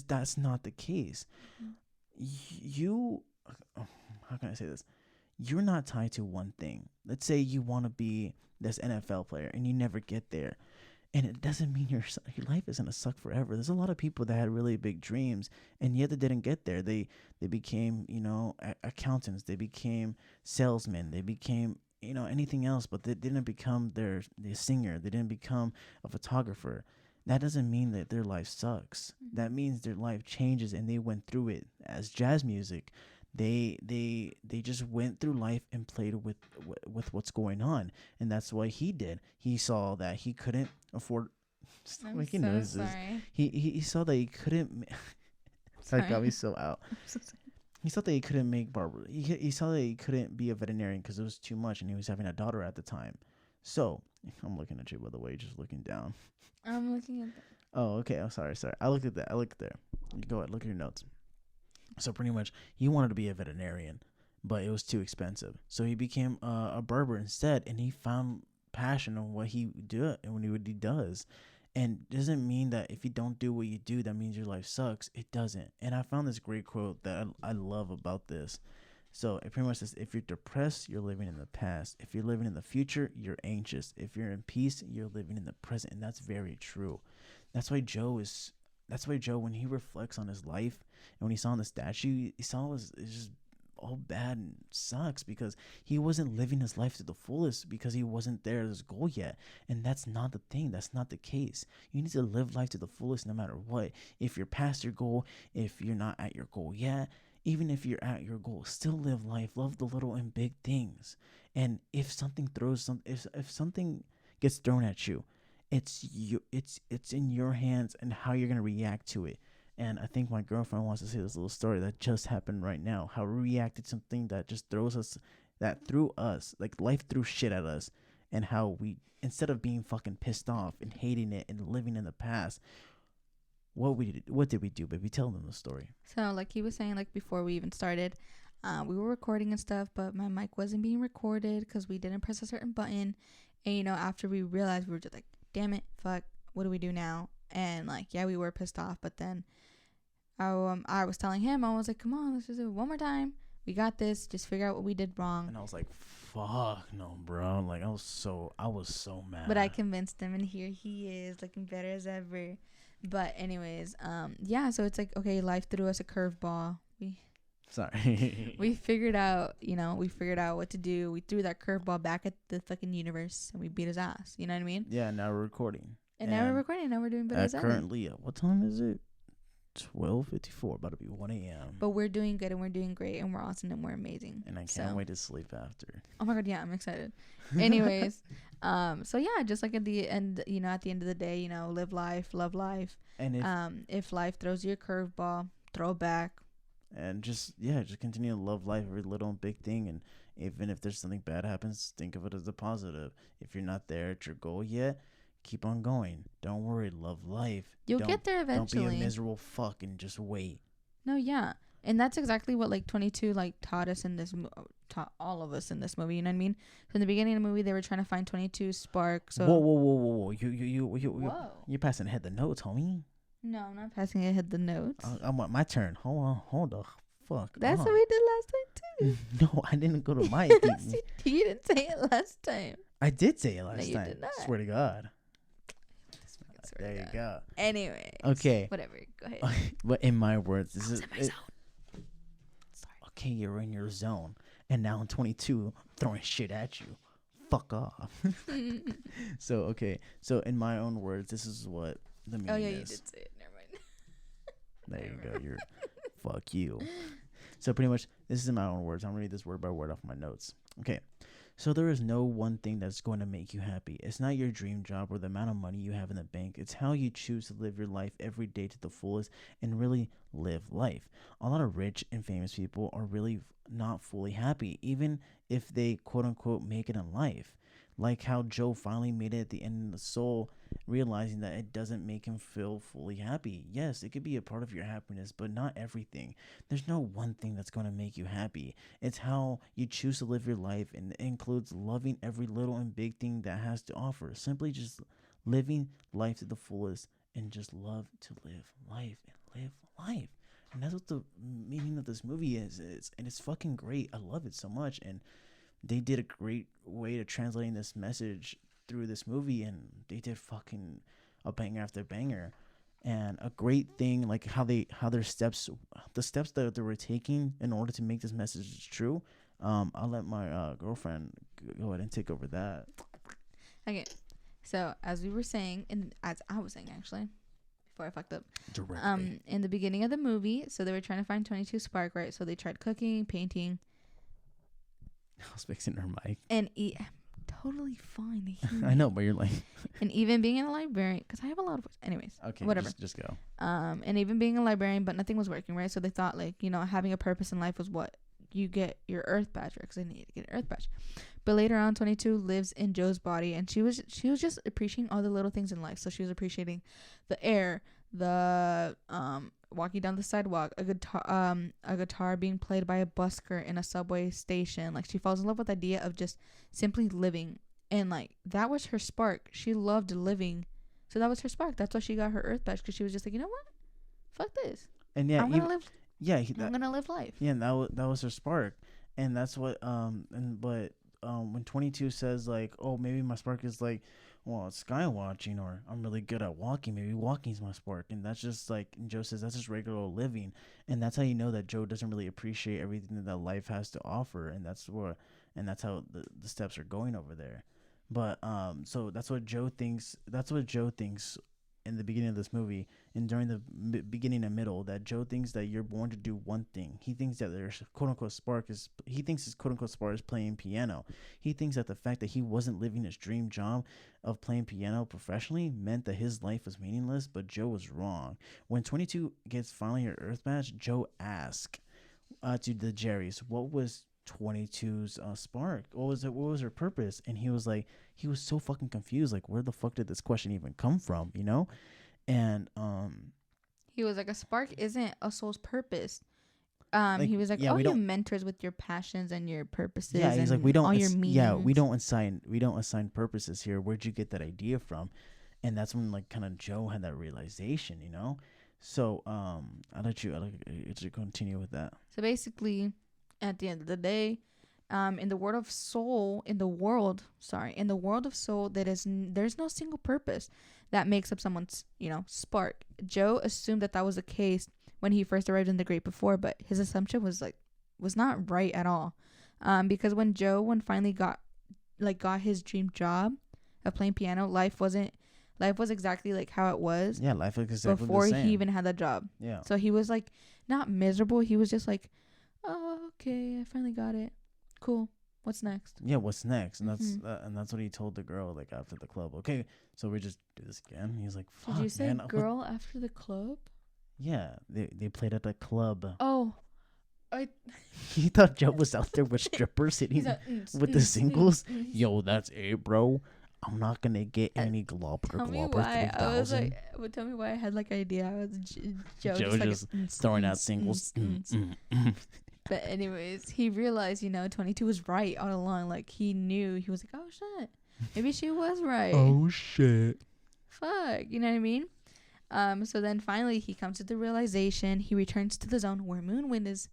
that's not the case. You, how can I say this? You're not tied to one thing. Let's say you want to be this NFL player and you never get there, and it doesn't mean your life is gonna suck forever. There's a lot of people that had really big dreams and yet they didn't get there. They became accountants. They became salesmen. They became anything else, but they didn't become the singer. They didn't become a photographer. That doesn't mean that their life sucks. That means their life changes and they went through it. As jazz music, they just went through life and played with what's going on, and that's what he did. He saw that he couldn't afford. Stop making noises. Sorry. He saw that he couldn't. That got me so out. He thought that he couldn't make barber. He saw that he couldn't be a veterinarian because it was too much, and he was having a daughter at the time. So I'm looking at you, by the way, just looking down. I'm looking at that. Oh, okay. Oh, sorry. I looked at that. I looked there. Go ahead. Look at your notes. So pretty much, he wanted to be a veterinarian, but it was too expensive. So he became a barber instead, and he found passion on what he do and what he does. And it doesn't mean that if you don't do what you do, that means your life sucks. It doesn't. And I found this great quote that I love about this. So it pretty much says, if you're depressed, you're living in the past. If you're living in the future, you're anxious. If you're in peace, you're living in the present. And that's very true. That's why Joe, when he reflects on his life and when he saw the statue, he saw it was just all bad and sucks because he wasn't living his life to the fullest because he wasn't there at his goal yet. And that's not the thing. That's not the case. You need to live life to the fullest no matter what. If you're past your goal, if you're not at your goal yet, even if you're at your goal, still live life. Love the little and big things. And if something if something gets thrown at you, it's in your hands and how you're going to react to it. And I think my girlfriend wants to say this little story that just happened right now. How we reacted to something that just threw us, like life threw shit at us. And how we, instead of being fucking pissed off and hating it and living in the past, what did we do, baby? Tell them the story. So like he was saying, like before we even started, we were recording and stuff, but my mic wasn't being recorded because we didn't press a certain button. And, after we realized, we were just like, damn it, fuck, what do we do now? And like, yeah, we were pissed off, but then I was telling him, I was like, come on, let's just do it one more time. We got this. Just figure out what we did wrong. And I was like, fuck no, bro. Like I was so mad. But I convinced him, and here he is, looking better as ever. But anyways, yeah. So it's like, okay, life threw us a curveball. We figured out, what to do. We threw that curveball back at the fucking universe, and we beat his ass. You know what I mean? Yeah. Now we're recording. And now we're recording. Now we're doing better as ever. Currently, what time is it? 12:54, about to be 1 a.m. But we're doing good and we're doing great and we're awesome and we're amazing. And I can't wait to sleep after. Oh my god, yeah, I'm excited. Anyways, so yeah, just like at the end, at the end of the day, live life, love life. And if life throws you a curveball, throw it back. And just continue to love life, every little and big thing. And even if there's something bad happens, think of it as a positive. If you're not there at your goal yet, keep on going. Don't worry. Love life. You'll get there eventually. Don't be a miserable fuck and just wait. No, yeah. And that's exactly what 22 taught us in this taught all of us in this movie. You know what I mean? So in the beginning of the movie, they were trying to find 22's spark. So whoa. You're passing ahead the notes, homie. No, I'm not passing ahead the notes. I want my turn. Hold the fuck. That's what we did last time too. No, I didn't go to my thing. You didn't say it last time. I did say it last time. No, you did not. Swear to God. There you go. Anyway. Okay. Whatever. Go ahead. But in my words, this is in my zone. Sorry. Okay, you're in your zone, and now I'm 22, throwing shit at you. Fuck off. So in my own words, this is what the meaning is. Oh yeah, you did say it. Never mind. There you go. You're fuck you. So pretty much, this is in my own words. I'm gonna read this word by word off my notes. Okay. So there is no one thing that's going to make you happy. It's not your dream job or the amount of money you have in the bank. It's how you choose to live your life every day to the fullest and really live life. A lot of rich and famous people are really not fully happy, even if they quote unquote make it in life. Like how Joe finally made it at the end of Soul, realizing that it doesn't make him feel fully happy. Yes, it could be a part of your happiness, but not everything. There's no one thing that's going to make you happy. It's how you choose to live your life, and it includes loving every little and big thing that has to offer. Simply just living life to the fullest and just love to live life and live life. And that's what the meaning of this movie is. And it's fucking great. I love it so much. And they did a great way to translating this message through this movie, and they did fucking a banger after banger. And a great thing, like how their steps, the steps that they were taking in order to make this message true. I'll let my girlfriend go ahead and take over that. Okay, so as we were saying, and as I was saying actually, before I fucked up, directly. In the beginning of the movie, so they were trying to find 22 spark, right? So they tried cooking, painting. I was fixing her mic. And totally fine. They hear I me. know, but you're like, And even being a librarian, because I have a lot of, anyways, okay, whatever. just go. And even being a librarian, but nothing was working, right? So they thought, like, you know, having a purpose in life was what you get your Earth badge, because they needed to get an Earth badge. But later on, 22 lives in Joe's body, and she was just appreciating all the little things in life. So she was appreciating the air, the walking down the sidewalk, a guitar being played by a busker in a subway station. Like, she falls in love with the idea of just simply living, and like that was her spark. She loved living, so that was her spark. That's why she got her Earth badge, because she was just like, you know what, fuck this, And yeah, I'm gonna live. Yeah, I'm gonna live life. yeah, and that was her spark, and that's what when 22 says like, oh, maybe my spark is like, well, it's sky watching, or I'm really good at walking. Maybe walking's my spark, and that's just like, and Joe says that's just regular old living, and that's how you know that Joe doesn't really appreciate everything that life has to offer, and that's how the steps are going over there. But so that's what Joe thinks. That's what Joe thinks in the beginning of this movie, and during the beginning and middle, that Joe thinks that you're born to do one thing. He thinks that there's quote unquote spark is. He thinks his quote unquote spark is playing piano. He thinks that the fact that he wasn't living his dream job of playing piano professionally meant that his life was meaningless. But Joe was wrong. When 22 gets finally her Earth badge, Joe asked to the Jerry's, what was 22's spark? What was it? What was her purpose? And he was so fucking confused. Like, where the fuck did this question even come from? You know? And He was like, a spark isn't a soul's purpose. Like, He was like, yeah, oh, we you don't- mentors with your passions and your purposes. yeah, he's and like, we don't. all your meanings. Yeah, we don't assign purposes here. Where'd you get that idea from? And that's when like kind of Joe had that realization, you know. So I'll let you continue with that. So basically, at the end of the day, in the world of soul, there's no single purpose that makes up someone's, you know, spark. Joe assumed that was the case when he first arrived in the Great Before, but his assumption was not right at all. Because when Joe finally got his dream job of playing piano, life was exactly like how it was. Yeah, life is exactly before the same. he even had that job. Yeah. So he was like not miserable. He was just like, oh, okay, I finally got it. Cool. What's next? Yeah, what's next? And that's what he told the girl like after the club. Okay, so we just do this again. He's like, fuck, Did you say man, girl after the club? Yeah, they played at a club. Oh, He thought Joe was out there with strippers hitting with the singles. Yo, that's bro. I'm not gonna get any globber Tell me globber why I was 3000. like, well, tell me why I had like an idea. I was Joe just throwing out singles. But anyways, he realized, 22 was right all along. Like, he knew. He was like, oh shit, maybe she was right. Oh shit. Fuck, you know what I mean? So then finally he comes to the realization. He returns to the zone where Moonwind is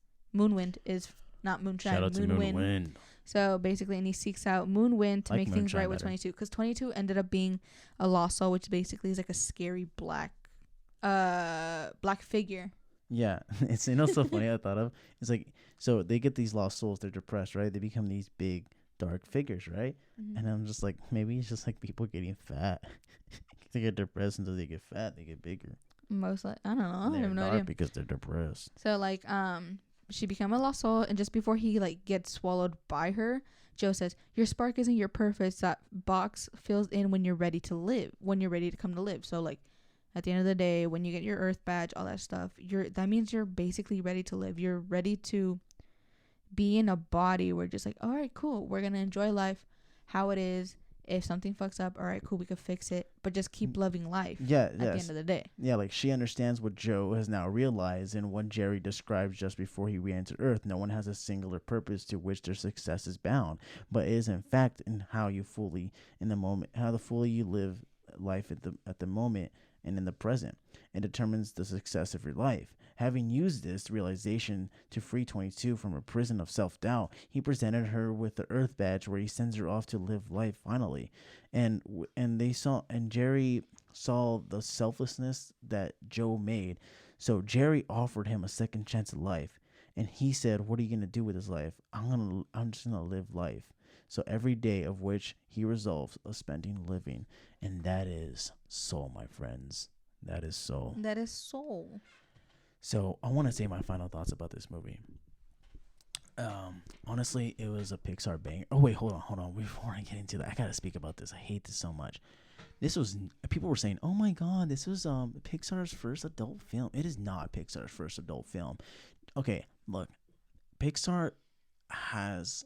not moonshine. Shout out to Moonwind. So basically, and he seeks out Moonwind to Like make things moonshine right with better. 22, because 22 ended up being a lost soul, which basically is like a scary black figure. Yeah, it's so funny. I thought of it's like, so they get these lost souls. They're depressed, right? They become these big dark figures, right? Mm-hmm. And I'm just like, maybe it's just like people getting fat. They get depressed until they get fat. They get bigger. Most like, I don't know. I They're have no dark idea. because they're depressed. So like, she became a lost soul, and just before he like gets swallowed by her, Joe says, "Your spark isn't your purpose. That box fills in when you're ready to live. When you're ready to come to live." So like, at the end of the day, when you get your Earth badge, all that stuff, that means you're basically ready to live. You're ready to be in a body where just like, all right, cool, we're gonna enjoy life how it is. If something fucks up, all right, cool, we could fix it, but just keep loving life. Yeah, at the end of the day. Yeah, like she understands what Joe has now realized and what Jerry described just before he re-entered Earth. No one has a singular purpose to which their success is bound, but it is in fact in how you fully you live life at the moment and in the present. It determines the success of your life. Having used this realization to free 22 from a prison of self-doubt, he presented her with the Earth badge, where he sends her off to live life finally. And Jerry saw the selflessness that Joe made. So Jerry offered him a second chance at life, and he said, "What are you gonna do with his life?" I'm just gonna live life. So every day of which he resolves of spending living, and that is soul, my friends. That is soul. That is soul. So I want to say my final thoughts about this movie. Honestly, it was a Pixar banger. Oh wait, hold on. Before I get into that, I gotta speak about this. I hate this so much. This was people were saying, "Oh my god, this was Pixar's first adult film." It is not Pixar's first adult film. Okay, look, Pixar has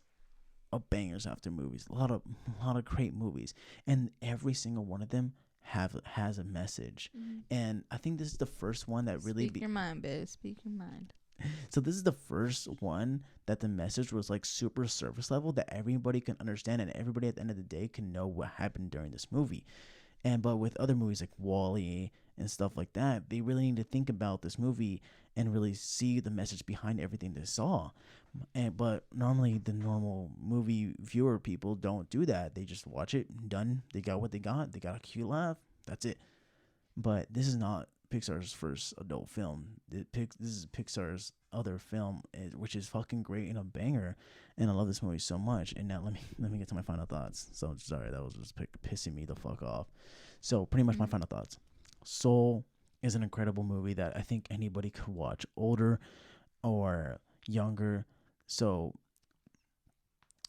a bangers after movies, a lot of great movies, and every single one of them has a message. And I think this is the first one that really Speak your mind, biz. Speak your mind. So this is the first one that the message was like super surface level that everybody can understand and everybody at the end of the day can know what happened during this movie. But with other movies like Wall-E and stuff like that, they really need to think about this movie and really see the message behind everything they saw. But normally the normal movie viewer people don't do that. They just watch it, done. They got what they got. They got a cute laugh. That's it. But this is not Pixar's first adult film. This is Pixar's other film, which is fucking great and a banger. And I love this movie so much. And now let me get to my final thoughts. So sorry, that was just pissing me the fuck off. So pretty much my final thoughts. Soul is an incredible movie that I think anybody could watch, older or younger. So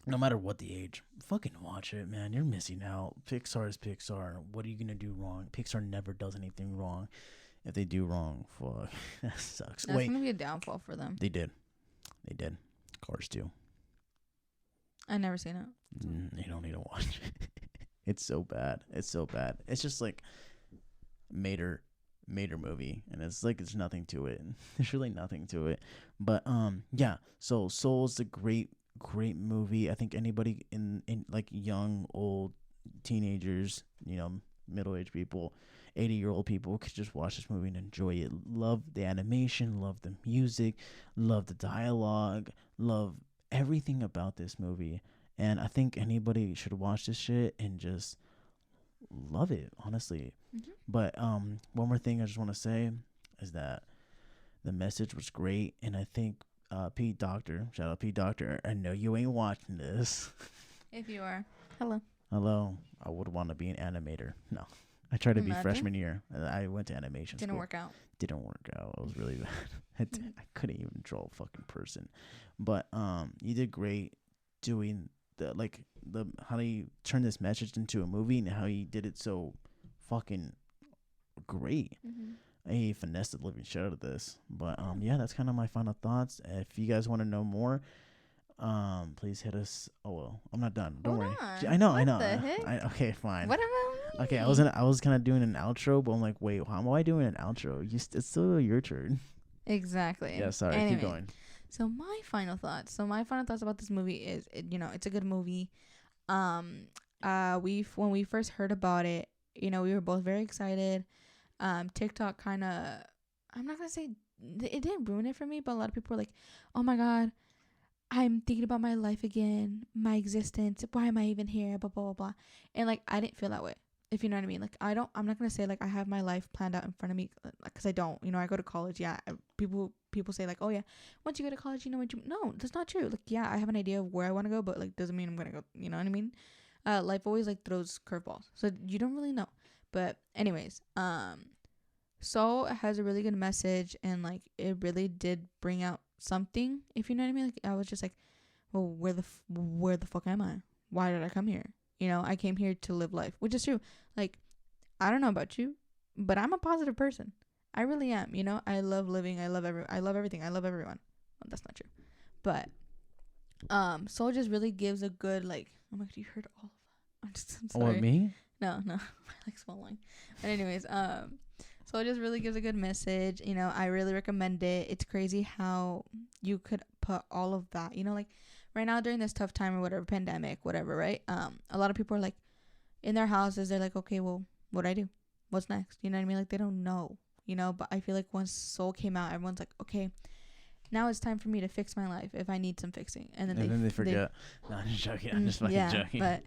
no matter what the age, fucking watch it, man. You're missing out. Pixar is Pixar. What are you gonna do wrong? Pixar never does anything wrong. If they do wrong, fuck, that sucks. That's gonna be a downfall for them. They did. Cars 2. I never seen it. You don't need to watch it. It's so bad. It's just like Mater movie, and it's like there's nothing to it. There's really nothing to it. But yeah. So Soul's a great movie. I think anybody in like young, old, teenagers, middle-aged people, 80-year-old people could just watch this movie and enjoy it. Love the animation, love the music, love the dialogue, love everything about this movie. And I think anybody should watch this shit and just love it, honestly. But one more thing I just want to say is that the message was great, and I think Pete Docter, shout out Pete Docter, I know you ain't watching this. If you are, hello. I would want to be an animator. No, I tried to be freshman year. I went to animation Didn't school. work out. Didn't work out. It was really bad. I couldn't even draw a fucking person. But you did great doing how you turn this message into a movie and how you did it so fucking great. He finessed the living shit out of this. But yeah, that's kind of my final thoughts. If you guys want to know more, please hit us. Oh well, I'm not done. Don't worry. I know. What the heck? Okay, fine. What about me? Okay, I was kind of doing an outro, but I'm like, wait, how am I doing an outro? It's still your turn. Exactly. Yeah, sorry. Anyway, Keep going. So my final thoughts. About this movie is, it's a good movie. When we first heard about it, we were both very excited. TikTok kind of, I'm not gonna say it didn't ruin it for me, but a lot of people were like, "Oh my god, I'm thinking about my life again, my existence. Why am I even here? Blah blah blah blah." And like, I didn't feel that way, if you know what I mean. Like, I'm not gonna say like I have my life planned out in front of me, because I don't. I go to college. Yeah, people say like, "Oh yeah, once you go to college, no, that's not true. Like, yeah, I have an idea of where I want to go, but like doesn't mean I'm gonna go. You know what I mean? Life always like throws curveballs, so you don't really know. But anyways, Soul has a really good message, and like it really did bring out something, if you know what I mean. Like, I was just like, well, where the fuck am I? Why did I come here? I came here to live life, which is true. Like, I don't know about you, but I'm a positive person. I really am. I love living. I love everything. I love everyone. Well, that's not true, but Soul just really gives a good, like, oh my god, you heard all of that. I'm sorry. What, me? No, my leg's swallowing. But anyways, so it just really gives a good message. I really recommend it. It's crazy how you could put all of that, like right now during this tough time or whatever, pandemic, whatever, right? A lot of people are like in their houses. They're like, okay, well, what do I do? What's next? You know what I mean? Like, they don't know, but I feel like once Soul came out, everyone's like, okay, now it's time for me to fix my life if I need some fixing. And then they forget. No, I'm just joking. I'm just fucking joking. But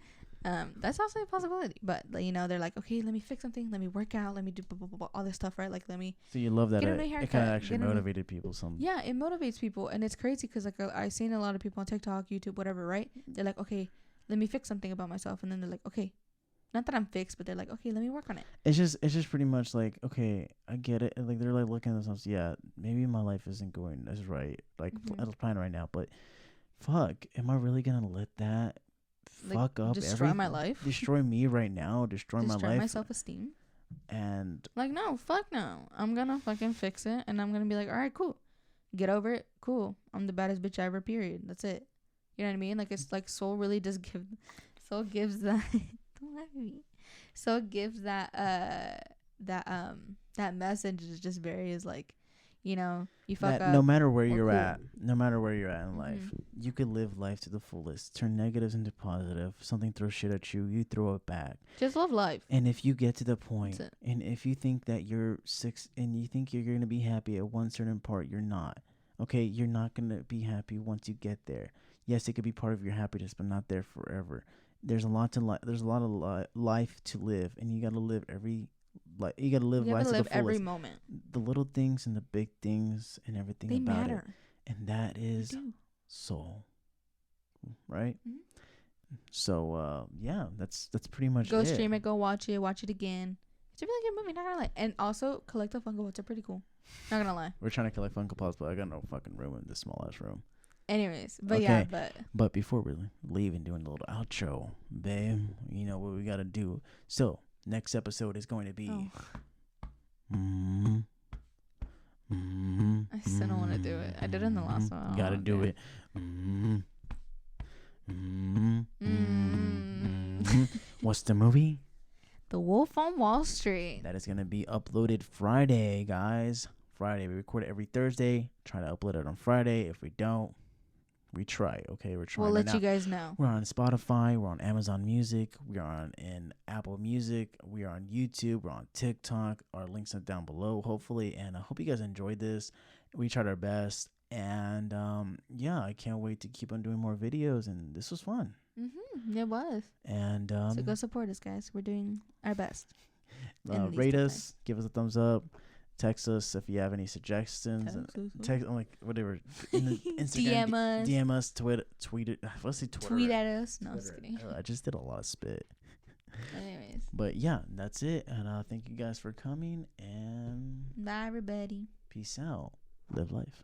that's also a possibility. But they're like, okay, let me fix something, let me work out, let me do blah, blah, blah, blah, all this stuff, right? Like, let me. So you love that get a new haircut, it kind of actually motivated people some. Yeah, it motivates people, and it's crazy because like I've seen a lot of people on TikTok, YouTube, whatever, right? They're like, okay, let me fix something about myself, and then they're like, okay, not that I'm fixed, but they're like, okay, let me work on it. It's just pretty much like, okay, I get it. Like, they're like looking at themselves, yeah, maybe my life isn't going as right, like as planned right now, but fuck, am I really gonna let that Like, fuck up destroy my everything? life, Destroy me right now, destroy my destroy life, my self-esteem. and Like, no, fuck no. I'm gonna fucking fix it, and I'm gonna be like, all right, cool, get over it, cool. I'm the baddest bitch ever. Period. That's it. You know what I mean? Like, it's like Soul really does give. Soul gives that. Don't laugh at me. Soul gives that. That message is just very is like, you know, you fuck that up. no matter where we're you're cool. at, no matter where you're at in life, you could live life to the fullest. Turn negatives into positive. Something throws shit at you, you throw it back. Just love life. And if you get to the point, That's it. and if you think that you're six, and you think you're gonna be happy at one certain part, you're not. Okay, you're not gonna be happy once you get there. Yes, it could be part of your happiness, but not there forever. There's a lot to there's a lot of life to live, and you gotta live you gotta live You life have to to live the every fullest. moment. The little things and the big things and everything They about matter. it, and that They is do. Soul, right? Mhm. So yeah, that's pretty much Go it. stream it. Go watch it again. It's a really good movie. Not gonna lie. And also, collect the Funko Pops. They're pretty cool. Not gonna lie. We're trying to collect Funko Pops, but I got no fucking room in this small ass room. Anyways, but yeah, Okay. But before we leave and doing a little outro, babe, you know what we gotta do. So next episode is going to be. I still don't want to do it. I did it in the last one. I don't Gotta wanna do it. What's the movie? The Wolf on Wall Street. That is gonna be uploaded Friday, guys. Friday. We record it every Thursday. Try to upload it on Friday. If we don't, we try. Okay, we're trying. We'll right let now. you guys know. We're on Spotify. We're on Amazon Music. We are on in Apple Music. We are on YouTube. We're on TikTok. Our links are down below, hopefully. And I hope you guys enjoyed this. We tried our best. And yeah, I can't wait to keep on doing more videos. And this was fun. It was. And So go support us, guys. We're doing our best. in these rate two us. Give us a thumbs up. Text us if you have any suggestions. Text like whatever. Instagram, DM us. DM us. Tweet it. Let's say Twitter. Tweet at us. No, just kidding. I just did a lot of spit. Anyways. But yeah, that's it. And thank you guys for coming. And Bye, everybody. peace out. Live life.